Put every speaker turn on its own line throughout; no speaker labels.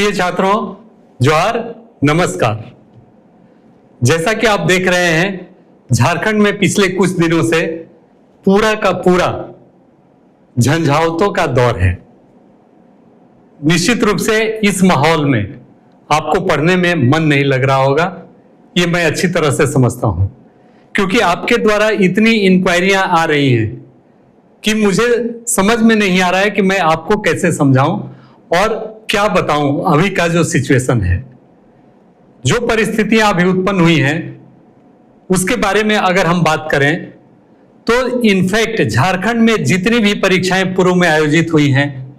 प्रिय छात्रों, जोहार, नमस्कार। जैसा कि आप देख रहे हैं, झारखंड में पिछले कुछ दिनों से पूरा का पूरा झंझावातों का दौर है। निश्चित रूप से इस माहौल में आपको पढ़ने में मन नहीं लग रहा होगा, ये मैं अच्छी तरह से समझता हूं, क्योंकि आपके द्वारा इतनी इंक्वायरियां आ रही हैं कि मुझे समझ में नहीं आ रहा है कि मैं आपको कैसे समझाऊं और क्या बताऊं। अभी का जो सिचुएशन है, जो परिस्थितियां अभी उत्पन्न हुई हैं, उसके बारे में अगर हम बात करें तो इनफैक्ट झारखंड में जितनी भी परीक्षाएं पूर्व में आयोजित हुई हैं,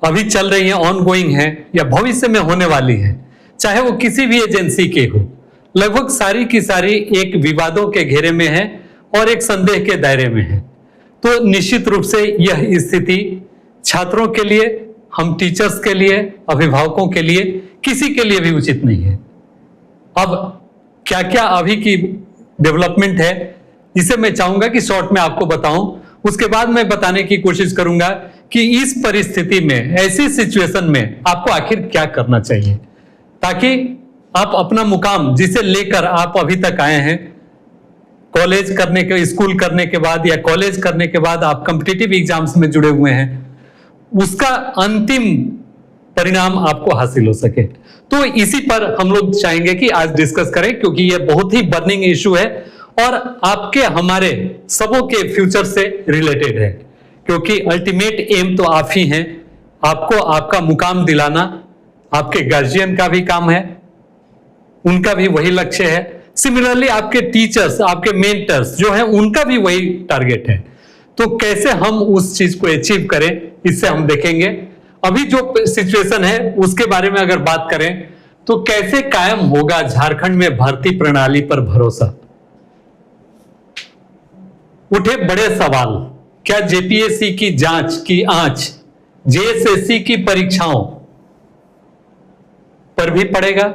अभी चल रही हैं, ऑनगोइंग हैं या भविष्य में होने वाली हैं, चाहे वो किसी भी एजेंसी के हो, लगभग सारी की सारी एक विवादों के घेरे में है और एक संदेह के दायरे में है। तो निश्चित रूप से यह स्थिति छात्रों के लिए, हम टीचर्स के लिए, अभिभावकों के लिए, किसी के लिए भी उचित नहीं है। अब क्या क्या अभी की डेवलपमेंट है, इसे मैं चाहूंगा कि शॉर्ट में आपको बताऊं। उसके बाद मैं बताने की कोशिश करूंगा कि इस परिस्थिति में, ऐसी सिचुएशन में आपको आखिर क्या करना चाहिए, ताकि आप अपना मुकाम जिसे लेकर आप अभी तक आए हैं, कॉलेज करने के, स्कूल करने के बाद या कॉलेज करने के बाद आप कॉम्पिटिटिव एग्जाम्स में जुड़े हुए हैं, उसका अंतिम परिणाम आपको हासिल हो सके। तो इसी पर हम लोग चाहेंगे कि आज डिस्कस करें, क्योंकि यह बहुत ही बर्निंग इशू है और आपके हमारे सबों के फ्यूचर से रिलेटेड है, क्योंकि अल्टीमेट एम तो आप ही हैं। आपको आपका मुकाम दिलाना आपके गार्जियन का भी काम है, उनका भी वही लक्ष्य है। सिमिलरली आपके टीचर्स, आपके मेंटर्स जो हैं, उनका भी वही टारगेट है। तो कैसे हम उस चीज को अचीव करें, इससे हम देखेंगे। अभी जो सिचुएशन है उसके बारे में अगर बात करें तो कैसे कायम होगा झारखंड में भर्ती प्रणाली पर भरोसा। उठे बड़े सवाल, क्या जेपीएससी की जांच की आंच जेएसएससी की परीक्षाओं पर भी पड़ेगा?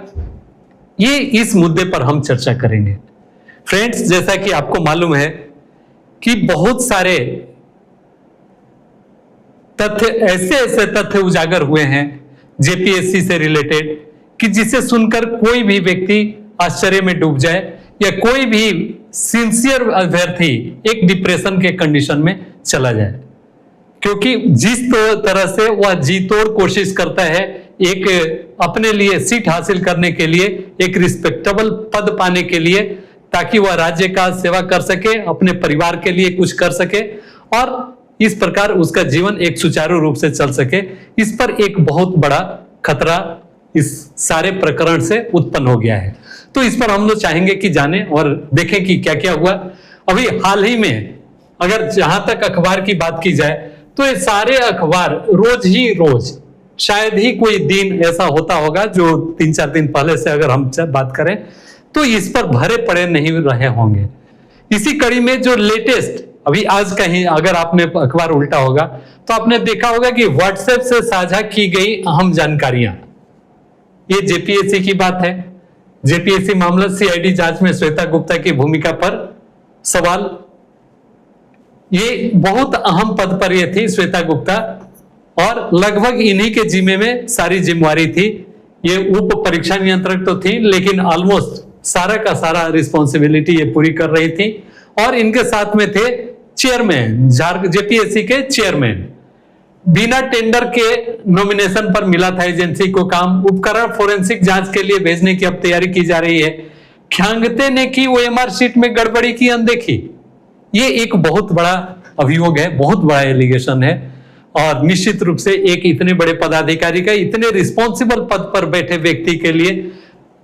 ये इस मुद्दे पर हम चर्चा करेंगे। फ्रेंड्स, जैसा कि आपको मालूम है कि बहुत सारे तथ्य, ऐसे तथ्य उजागर हुए हैं जेपीएससी से रिलेटेड कि जिसे सुनकर कोई भी व्यक्ति आश्चर्य में डूब जाए या कोई भी सिंसियर अभ्यर्थी एक डिप्रेशन के कंडीशन में चला जाए, क्योंकि जिस तरह से वह जी तोड़ कोशिश करता है एक अपने लिए सीट हासिल करने के लिए, एक रिस्पेक्टेबल पद पाने के लिए, ताकि वह राज्य का सेवा कर सके, अपने परिवार के लिए कुछ कर सके और इस प्रकार उसका जीवन एक सुचारू रूप से चल सके, इस पर एक बहुत बड़ा खतरा इस सारे प्रकरण से उत्पन्न हो गया है। तो इस पर हम लोग चाहेंगे कि जाने और देखें कि क्या क्या हुआ। अभी हाल ही में अगर जहां तक अखबार की बात की जाए तो ये सारे अखबार रोज ही रोज, शायद ही कोई दिन ऐसा होता होगा जो 3-4 दिन पहले से अगर हम बात करें तो इस पर भरे पड़े नहीं रहे होंगे। इसी कड़ी में जो लेटेस्ट अभी आज कहीं अगर आपने अखबार उल्टा होगा तो आपने देखा होगा कि व्हाट्सएप से साझा की गई अहम जानकारियां, ये जेपीएससी की बात है। जेपीएससी मामला सीआईडी जांच में श्वेता गुप्ता की भूमिका पर सवाल। ये बहुत अहम पद पर ये थी श्वेता गुप्ता और लगभग इन्हीं के जिम्मे में सारी जिम्मेवारी थी। ये उप परीक्षा नियंत्रक तो थी, लेकिन ऑलमोस्ट सारा का सारा रिस्पॉन्सिबिलिटी ये पूरी कर रही थी। और इनके साथ में थे चेयरमैन, जेपीएससी के चेयरमैन। बिना टेंडर के नॉमिनेशन पर मिला था एजेंसी को काम। उपकरण फोरेंसिक जांच के लिए भेजने की अब तैयारी की जा रही है। ख्यांगते ने की ओएमआर शीट में गड़बड़ी की अनदेखी। ये एक बहुत बड़ा अभियोग है, बहुत बड़ा एलिगेशन है और निश्चित रूप से एक इतने बड़े पदाधिकारी का, इतने रिस्पॉन्सिबल पद पर बैठे व्यक्ति के लिए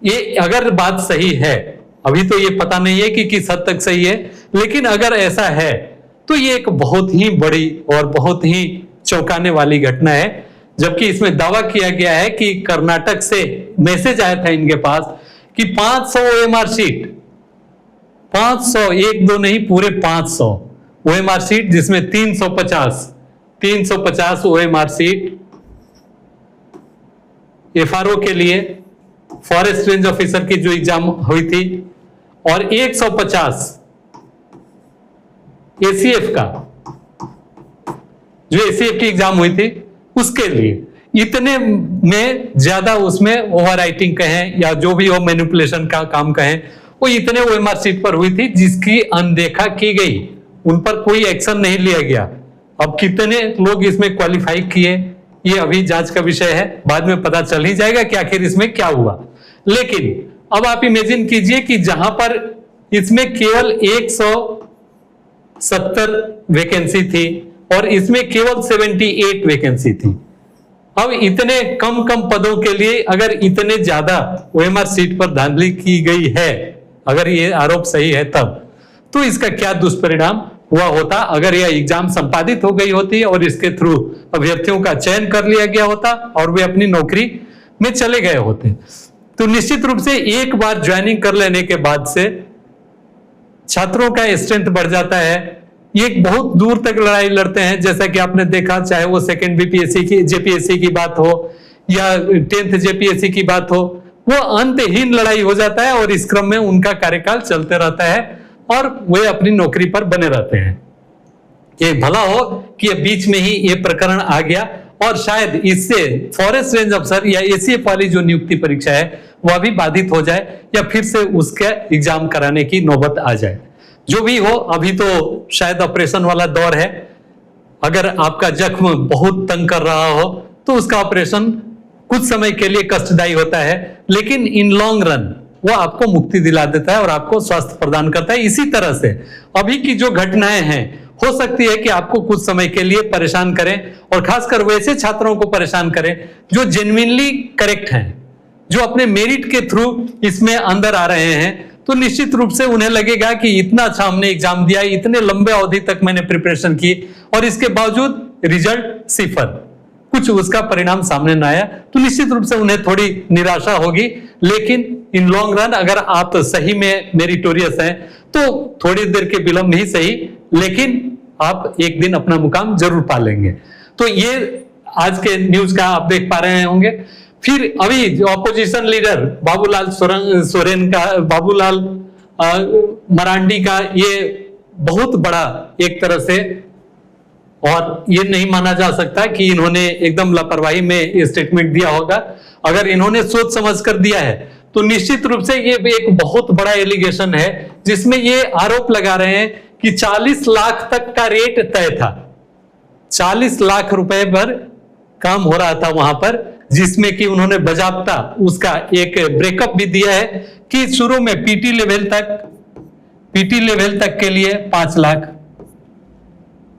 ये अगर बात सही है, अभी तो ये पता नहीं है कि किस हद तक सही है, लेकिन अगर ऐसा है तो ये एक बहुत ही बड़ी और बहुत ही चौंकाने वाली घटना है। जबकि इसमें दावा किया गया है कि कर्नाटक से मैसेज आया था इनके पास कि 500 ओएमआर शीट, 500, 1-2 नहीं, पूरे 500 ओएमआर शीट, जिसमें 350 ओएमआर शीट एफआरओ के लिए, फॉरेस्ट रेंज ऑफिसर की जो एग्जाम हुई थी, और 150 एसीएफ का, जो एसीएफ की एग्जाम हुई थी उसके लिए। इतने में ज्यादा उसमें ओवर राइटिंग कहें या जो भी हो मैनिपुलेशन का काम कहें, वो इतने ओएमआर सीट पर हुई थी जिसकी अनदेखा की गई, उन पर कोई एक्शन नहीं लिया गया। अब कितने लोग इसमें क्वालिफाई किए ये अभी जांच का विषय है, बाद में पता चल ही जाएगा कि आखिर इसमें क्या हुआ। लेकिन अब आप इमेजिन कीजिए कि जहां पर इसमें केवल 170 वैकेंसी थी और इसमें केवल 78 वैकेंसी थी। अब इतने कम पदों के लिए अगर इतने ज्यादा ओएमआर सीट पर धांधली की गई है, अगर ये आरोप सही है तब, तो इसका क्या दुष्परिणाम हुआ होता अगर यह एग्जाम संपादित हो गई होती और इसके थ्रू अभ्यर्थियों का चयन कर लिया गया होता और वे अपनी नौकरी में चले गए होते। तो निश्चित रूप से एक बार ज्वाइनिंग कर लेने के बाद से छात्रों का स्ट्रेंथ बढ़ जाता है। ये बहुत दूर तक लड़ाई लड़ते हैं, जैसा कि आपने देखा, चाहे वो सेकंड बीपीएससी की जेपीएससी की बात हो या 10th जेपीएससी की बात हो, वो अंतहीन लड़ाई हो जाता है और इस क्रम में उनका कार्यकाल चलते रहता है और वे अपनी नौकरी पर बने रहते हैं। ये भला हो कि ये बीच में ही ये प्रकरण आ गया और शायद इससे फॉरेस्ट रेंज अफसर या एसीएफ वाली जो नियुक्ति परीक्षा है वह भी बाधित हो जाए या फिर से उसके एग्जाम कराने की नौबत आ जाए। जो भी हो, अभी तो शायद ऑपरेशन वाला दौर है। अगर आपका जख्म बहुत तंग कर रहा हो तो उसका ऑपरेशन कुछ समय के लिए कष्टदायी होता है, लेकिन इन लॉन्ग रन वो आपको मुक्ति दिला देता है और आपको स्वास्थ्य प्रदान करता है। इसी तरह से अभी की जो घटनाएं हैं हो सकती है कि आपको कुछ समय के लिए परेशान करें और खासकर वैसे छात्रों को परेशान करें जो जेन्युइनली करेक्ट हैं, जो अपने मेरिट के थ्रू इसमें अंदर आ रहे हैं। तो निश्चित रूप से उन्हें लगेगा कि इतना अच्छा हमने एग्जाम दिया, इतने लंबे अवधि तक मैंने प्रिपरेशन की और इसके बावजूद रिजल्ट सिफर, कुछ उसका परिणाम सामने न आया, तो निश्चित रूप से उन्हें थोड़ी निराशा होगी। लेकिन इन लॉन्ग रन अगर आप सही में मेरिटोरियस हैं तो थोड़ी देर के विलंब ही सही, लेकिन आप एक दिन अपना मुकाम जरूर पा लेंगे। तो ये आज के न्यूज का आप देख पा रहे होंगे। फिर अभी जो ऑपोजिशन लीडर बाबूलाल सोरेन का, बाबूलाल मरांडी का ये बहुत बड़ा एक तरह से, और ये नहीं माना जा सकता कि इन्होंने एकदम लापरवाही में ये स्टेटमेंट दिया होगा। अगर इन्होंने सोच समझ कर दिया है तो निश्चित रूप से ये एक बहुत बड़ा एलिगेशन है जिसमें ये आरोप लगा रहे हैं कि 40 लाख तक का रेट तय था, 40 लाख रुपए पर काम हो रहा था वहां पर, जिसमें कि उन्होंने बजाबता उसका एक ब्रेकअप भी दिया है कि शुरू में पीटी लेवल तक के लिए 5 लाख,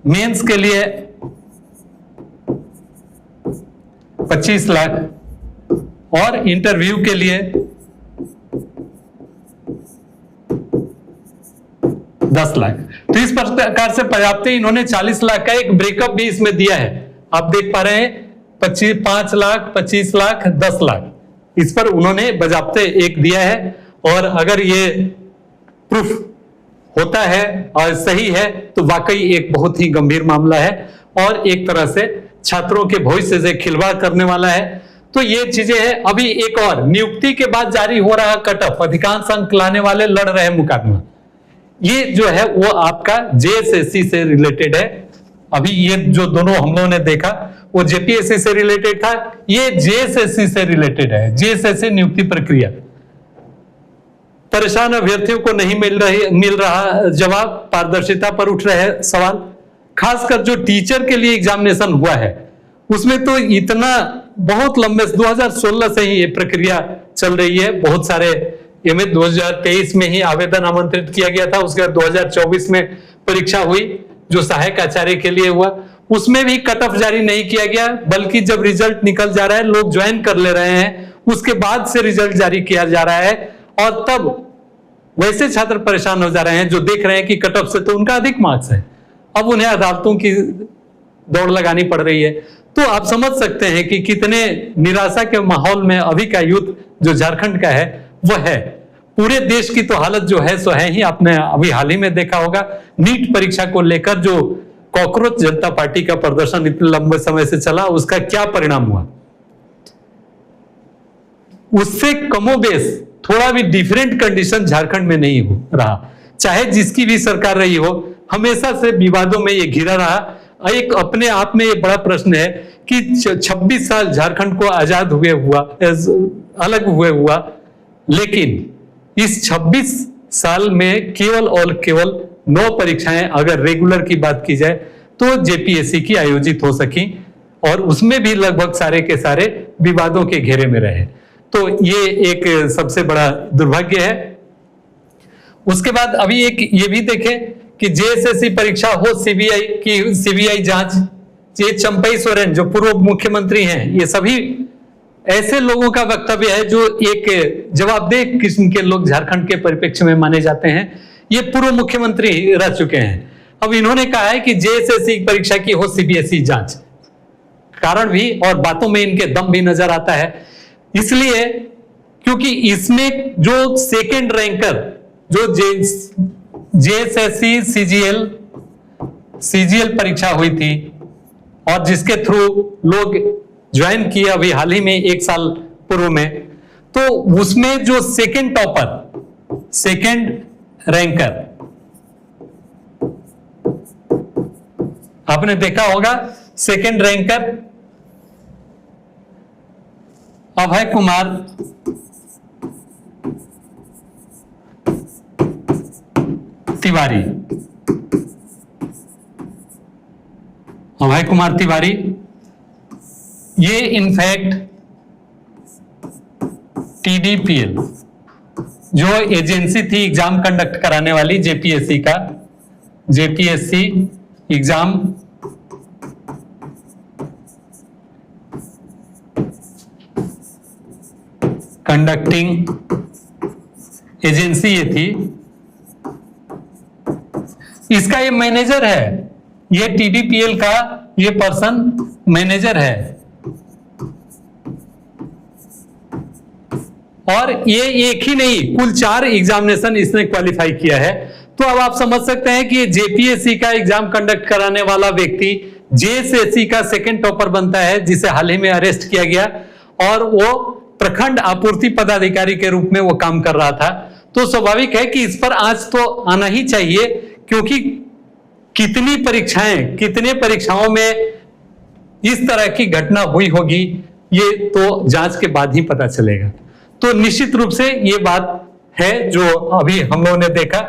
मेंस के लिए 25 लाख और इंटरव्यू के लिए 10 लाख। तो इस प्रकार से पर्याप्त इन्होंने 40 लाख का एक ब्रेकअप भी इसमें दिया है। आप देख पा रहे हैं 5 लाख, 25 लाख, 10 लाख, इस पर उन्होंने बजाबते एक दिया है। और अगर ये प्रूफ होता है और सही है तो वाकई एक बहुत ही गंभीर मामला है और एक तरह से छात्रों के भविष्य से खिलवाड़ करने वाला है। तो ये चीजें हैं। अभी एक और, नियुक्ति के बाद जारी हो रहा कट ऑफ, अधिकांश अंक लाने वाले लड़ रहे मुकदमा, ये जो है वो आपका जेएसएससी से रिलेटेड है। अभी ये जो दोनों हम लोगों ने देखा वो जेपीएससी से रिलेटेड था, ये जेएसएससी से रिलेटेड है। जेएसएससी नियुक्ति प्रक्रिया, परेशान अभ्यर्थियों को नहीं मिल रहा जवाब, पारदर्शिता पर उठ रहे सवाल। खासकर जो टीचर के लिए एग्जामिनेशन हुआ है उसमें तो इतना बहुत लंबे 2016 से ही ये प्रक्रिया चल रही है। बहुत सारे में 2023 में ही आवेदन आमंत्रित किया गया था, उसके बाद 2024 में परीक्षा हुई जो सहायक आचार्य के लिए हुआ, उसमें भी कट ऑफ जारी नहीं किया गया, बल्कि जब रिजल्ट निकल जा रहा है, लोग ज्वाइन कर ले रहे हैं, उसके बाद से रिजल्ट जारी किया जा रहा है और तब वैसे छात्र परेशान हो जा रहे हैं जो देख रहे हैं कि कट ऑफ से तो उनका अधिक मार्क्स है, अब उन्हें अदालतों की दौड़ लगानी पड़ रही है। तो आप समझ सकते हैं कि कितने निराशा के माहौल में अभी का यूथ जो झारखंड का है वो है। पूरे देश की तो हालत जो है सो है ही। आपने अभी हाल ही में देखा होगा नीट परीक्षा को लेकर जो कॉकरोच जनता पार्टी का प्रदर्शन इतने लंबे समय से चला, उसका क्या परिणाम हुआ। उससे कमोबेश थोड़ा भी डिफरेंट कंडीशन झारखंड में नहीं हो रहा, चाहे जिसकी भी सरकार रही हो, हमेशा से विवादों में ये घिरा रहा। एक अपने आप में ये बड़ा प्रश्न है कि 26 साल झारखंड को आजाद अलग हुआ, लेकिन इस 26 साल में केवल और केवल 9 परीक्षाएं अगर रेगुलर की बात की जाए तो जेपीएससी की आयोजित हो सकी, और उसमें भी लगभग सारे के सारे विवादों के घेरे में रहे। तो ये एक सबसे बड़ा दुर्भाग्य है। उसके बाद अभी एक ये भी देखें कि जेएसएससी परीक्षा हो सीबीआई जांच, ये चंपई सोरेन जो पूर्व मुख्यमंत्री हैं, ये सभी ऐसे लोगों का वक्तव्य है जो एक जवाबदेह किस्म के लोग झारखंड के परिप्रेक्ष्य में माने जाते हैं। ये पूर्व मुख्यमंत्री रह चुके हैं। अब इन्होंने कहा है कि जेएसएससी परीक्षा की हो सीबीएसई जांच, कारण भी और बातों में इनके दम भी नजर आता है, इसलिए क्योंकि इसमें जो सेकेंड रैंकर जो जेएसएससी सीजीएल परीक्षा हुई थी और जिसके थ्रू लोग ज्वाइन किए अभी हाल ही में 1 साल पूर्व में, तो उसमें जो सेकेंड टॉपर, सेकेंड रैंकर, आपने देखा होगा सेकेंड रैंकर अभय कुमार तिवारी, अभय कुमार तिवारी, ये इनफैक्ट टीडीपीएल जो एजेंसी थी एग्जाम कंडक्ट कराने वाली जेपीएससी एग्जाम कंडक्टिंग एजेंसी ये थी, इसका ये मैनेजर है, ये टीडीपीएल का ये पर्सन मैनेजर है, और ये एक ही नहीं कुल 4 एग्जामिनेशन इसने क्वालिफाई किया है। तो अब आप समझ सकते हैं कि जेपीएससी का एग्जाम कंडक्ट कराने वाला व्यक्ति जेएसएससी का सेकंड टॉपर बनता है, जिसे हाल ही में अरेस्ट किया गया, और वो प्रखंड आपूर्ति पदाधिकारी के रूप में वो काम कर रहा था। तो स्वाभाविक है कि इस पर आंच तो आना ही चाहिए, क्योंकि कितने परीक्षाओं में इस तरह की घटना हुई होगी ये तो जांच के बाद ही पता चलेगा। तो निश्चित रूप से ये बात है जो अभी हम लोगों ने देखा,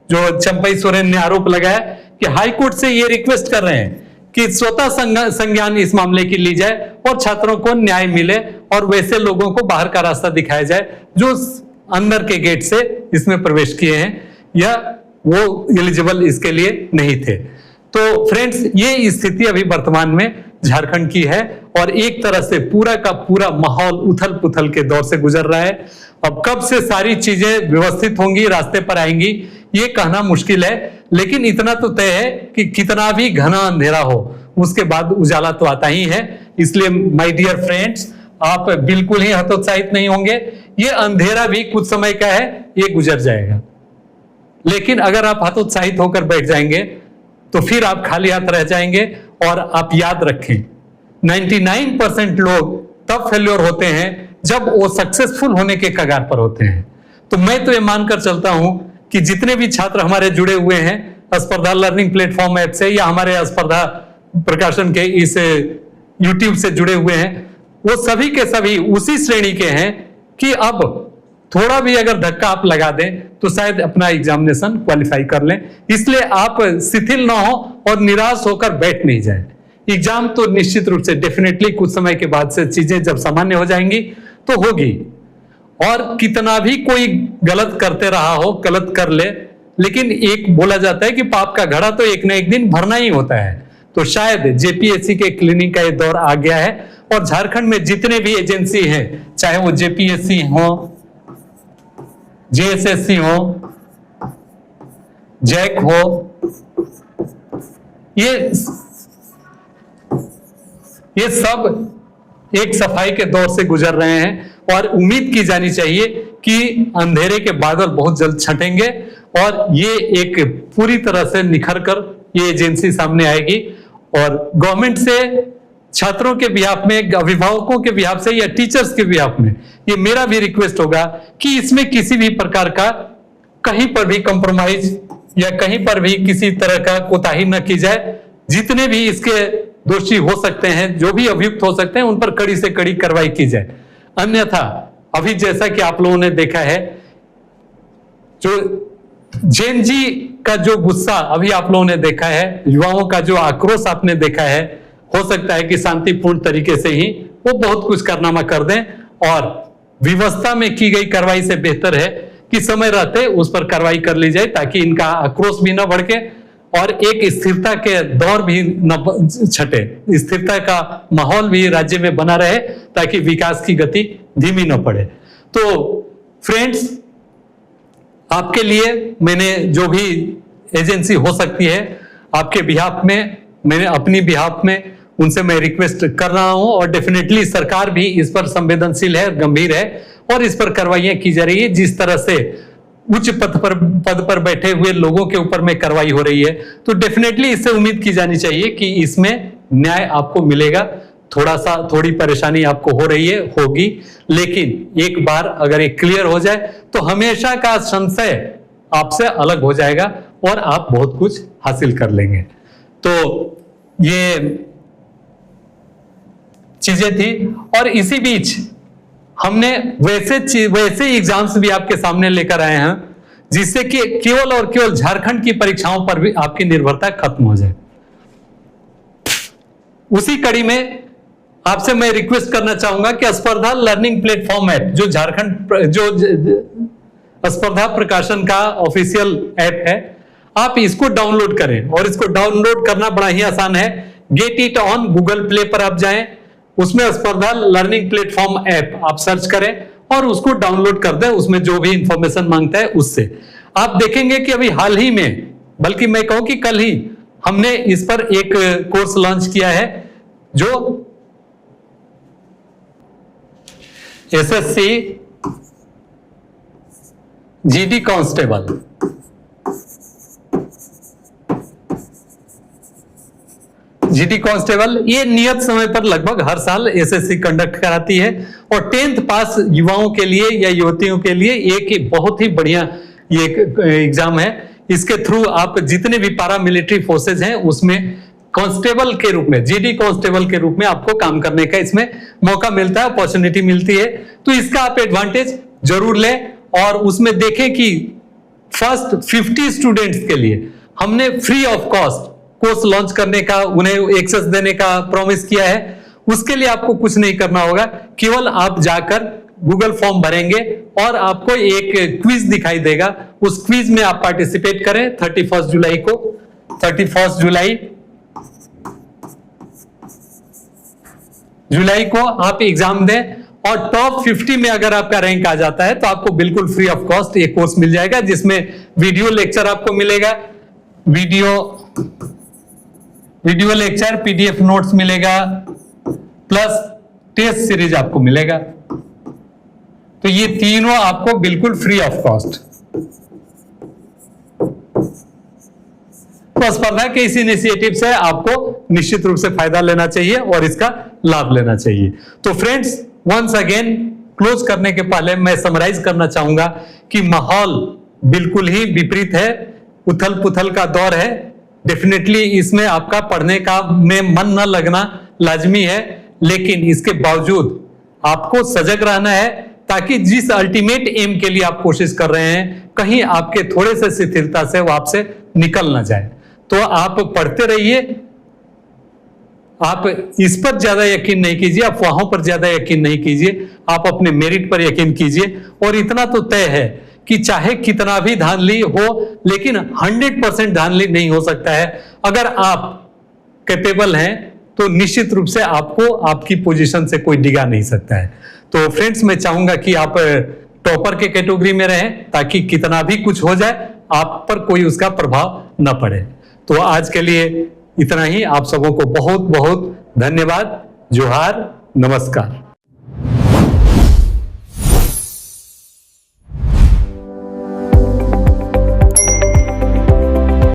जो चंपई सोरेन ने आरोप लगाया कि हाई कोर्ट से ये रिक्वेस्ट कर रहे हैं कि स्वतः संज्ञान इस मामले की ली जाए और छात्रों को न्याय मिले और वैसे लोगों को बाहर का रास्ता दिखाया जाए जो अंदर के गेट से इसमें प्रवेश किए हैं या वो एलिजिबल इसके लिए नहीं थे। तो फ्रेंड्स, ये स्थिति अभी वर्तमान में झारखंड की है और एक तरह से पूरा का पूरा माहौल उथल पुथल के दौर से गुजर रहा है। अब कब से सारी चीजें व्यवस्थित होंगी, रास्ते पर आएंगी, ये कहना मुश्किल है, लेकिन इतना तो तय है कि कितना भी घना अंधेरा हो उसके बाद उजाला तो आता ही है। इसलिए माय डियर फ्रेंड्स, आप बिल्कुल ही हतोत्साहित नहीं होंगे। ये अंधेरा भी कुछ समय का है, ये गुजर जाएगा। लेकिन अगर आप हतोत्साहित होकर बैठ जाएंगे तो फिर आप खाली हाथ रह जाएंगे। और आप याद रखें, 99% लोग तब फेल्योर होते हैं जब वो सक्सेसफुल होने के कगार पर होते हैं। तो मैं तो ये मानकर चलता हूं कि जितने भी छात्र हमारे जुड़े हुए हैं स्पर्धा लर्निंग प्लेटफॉर्म ऐप से या हमारे स्पर्धा प्रकाशन के इस यूट्यूब से जुड़े हुए हैं, वो सभी के सभी उसी श्रेणी के हैं कि अब थोड़ा भी अगर धक्का आप लगा दें तो शायद अपना एग्जामिनेशन क्वालिफाई कर लें। इसलिए आप शिथिल ना हो और निराश होकर बैठ नहीं जाएं। एग्जाम तो निश्चित रूप से डेफिनेटली कुछ समय के बाद से चीजें जब सामान्य हो जाएंगी तो होगी, और कितना भी कोई गलत करते रहा हो, गलत कर ले, लेकिन एक बोला जाता है कि पाप का घड़ा तो एक ना एक दिन भरना ही होता है। तो शायद जेपीएससी के क्लीनिंग का ये दौर आ गया है और झारखंड में जितने भी एजेंसी हैं, चाहे वो जेपीएससी हो, जेएसएससी हो, जैक हो, ये सब एक सफाई के दौर से गुजर रहे हैं और उम्मीद की जानी चाहिए कि अंधेरे के बादल बहुत जल्द छटेंगे और ये एक पूरी तरह से निखर कर ये एजेंसी सामने आएगी। और गवर्नमेंट से छात्रों के बिहाफ में, अभिभावकों के बिहाफ से या टीचर्स के बिहाफ में ये मेरा भी रिक्वेस्ट होगा कि इसमें किसी भी प्रकार का कहीं पर भी कॉम्प्रोमाइज या कहीं पर भी किसी तरह का कोताही न की जाए। जितने भी इसके दोषी हो सकते हैं, जो भी अभियुक्त हो सकते हैं, उन पर कड़ी से कड़ी कार्रवाई की जाए। अन्यथा अभी जैसा कि आप लोगों ने देखा है, जो जैन जी का जो गुस्सा अभी आप लोगों ने देखा है, युवाओं का जो आक्रोश आपने देखा है, हो सकता है कि शांतिपूर्ण तरीके से ही वो बहुत कुछ कारनामा कर दें, और व्यवस्था में की गई कार्रवाई से बेहतर है कि समय रहते उस पर कार्रवाई कर ली जाए, ताकि इनका आक्रोश भी न भड़के और एक स्थिरता के दौर भी न छटे, स्थिरता का माहौल भी राज्य में बना रहे, ताकि विकास की गति धीमी न पड़े। तो फ्रेंड्स, आपके लिए मैंने जो भी एजेंसी हो सकती है आपके बिहाफ में, मैंने अपनी बिहाफ में उनसे मैं रिक्वेस्ट कर रहा हूं, और डेफिनेटली सरकार भी इस पर संवेदनशील है, गंभीर है, और इस पर कार्रवाइयां की जा रही है। जिस तरह से उच्च पद पर बैठे हुए लोगों के ऊपर में कार्रवाई हो रही है, तो डेफिनेटली इससे उम्मीद की जानी चाहिए कि इसमें न्याय आपको मिलेगा। थोड़ी परेशानी आपको हो रही है, होगी, लेकिन एक बार अगर ये क्लियर हो जाए तो हमेशा का संशय आपसे अलग हो जाएगा और आप बहुत कुछ हासिल कर लेंगे। तो ये चीजें थी, और इसी बीच हमने वैसे एग्जाम्स भी आपके सामने लेकर आए हैं, जिससे कि केवल और केवल झारखंड की परीक्षाओं पर भी आपकी निर्भरता खत्म हो जाए। उसी कड़ी में आपसे मैं रिक्वेस्ट करना चाहूंगा कि स्पर्धा लर्निंग प्लेटफॉर्म ऐप, जो झारखंड जो स्पर्धा प्रकाशन का ऑफिशियल ऐप है, आप इसको डाउनलोड करें, और इसको डाउनलोड करना बड़ा ही आसान है। Get it on Google play पर आप जाएं, उसमें स्पर्धा लर्निंग प्लेटफॉर्म ऐप आप सर्च करें और उसको डाउनलोड कर दें। उसमें जो भी इंफॉर्मेशन मांगता है उससे आप देखेंगे कि अभी हाल ही में, बल्कि मैं कहूं कि कल ही, हमने इस पर एक कोर्स लॉन्च किया है, जो SSC GD constable, GD constable, ये नियत समय पर लगभग हर साल एसएससी कंडक्ट कराती है, और 10th पास युवाओं के लिए या युवतियों के लिए एक बहुत ही बढ़िया ये एग्जाम है। इसके थ्रू आप जितने भी पारा मिलिट्री फोर्सेज हैं उसमें कांस्टेबल के रूप में, जीडी कांस्टेबल के रूप में आपको काम करने का इसमें मौका मिलता है, अपॉर्चुनिटी मिलती है। तो इसका आप एडवांटेज जरूर लें, और उसमें देखें कि फर्स्ट 50 स्टूडेंट्स के लिए हमने free of cost course launch करने का, उन्हें एक्सेस देने का प्रॉमिस किया है। उसके लिए आपको कुछ नहीं करना होगा, केवल आप जाकर गूगल फॉर्म भरेंगे और आपको एक क्विज दिखाई देगा, उस क्विज में आप पार्टिसिपेट करें। 31 जुलाई को आप एग्जाम दें, और टॉप 50 में अगर आपका रैंक आ जाता है तो आपको बिल्कुल फ्री ऑफ कॉस्ट एक कोर्स मिल जाएगा, जिसमें वीडियो लेक्चर आपको मिलेगा, वीडियो लेक्चर, पीडीएफ नोट्स मिलेगा, प्लस टेस्ट सीरीज आपको मिलेगा। तो ये तीनों आपको बिल्कुल फ्री ऑफ कॉस्ट। तो स्पर्धा के इस इनिशिएटिव से आपको निश्चित रूप से फायदा लेना चाहिए और इसका लाभ लेना चाहिए। तो फ्रेंड्स, वंस अगेन क्लोज करने के पहले मैं समराइज करना चाहूंगा कि माहौल बिल्कुल ही विपरीत है, उथल पुथल का दौर है। डेफिनेटली इसमें आपका पढ़ने का में मन न लगना लाजमी है, लेकिन इसके बावजूद आपको सजग रहना है, ताकि जिस अल्टीमेट एम के लिए आप कोशिश कर रहे हैं, कहीं आपके थोड़े से शिथिलता से वो आपसे निकल ना जाए। तो आप पढ़ते रहिए, आप इस पर ज्यादा यकीन नहीं कीजिए, अफवाहों पर ज्यादा यकीन नहीं कीजिए, आप अपने मेरिट पर यकीन कीजिए। और इतना तो तय है कि चाहे कितना भी धांधली हो, लेकिन 100% धांधली नहीं हो सकता है। अगर आप कैपेबल हैं तो निश्चित रूप से आपको आपकी पोजीशन से कोई डिगा नहीं सकता है। तो फ्रेंड्स, मैं चाहूंगा कि आप टॉपर के कैटेगरी में रहें, ताकि कितना भी कुछ हो जाए आप पर कोई उसका प्रभाव न पड़े। तो आज के लिए इतना ही। आप सबों को बहुत बहुत धन्यवाद। जोहार, नमस्कार।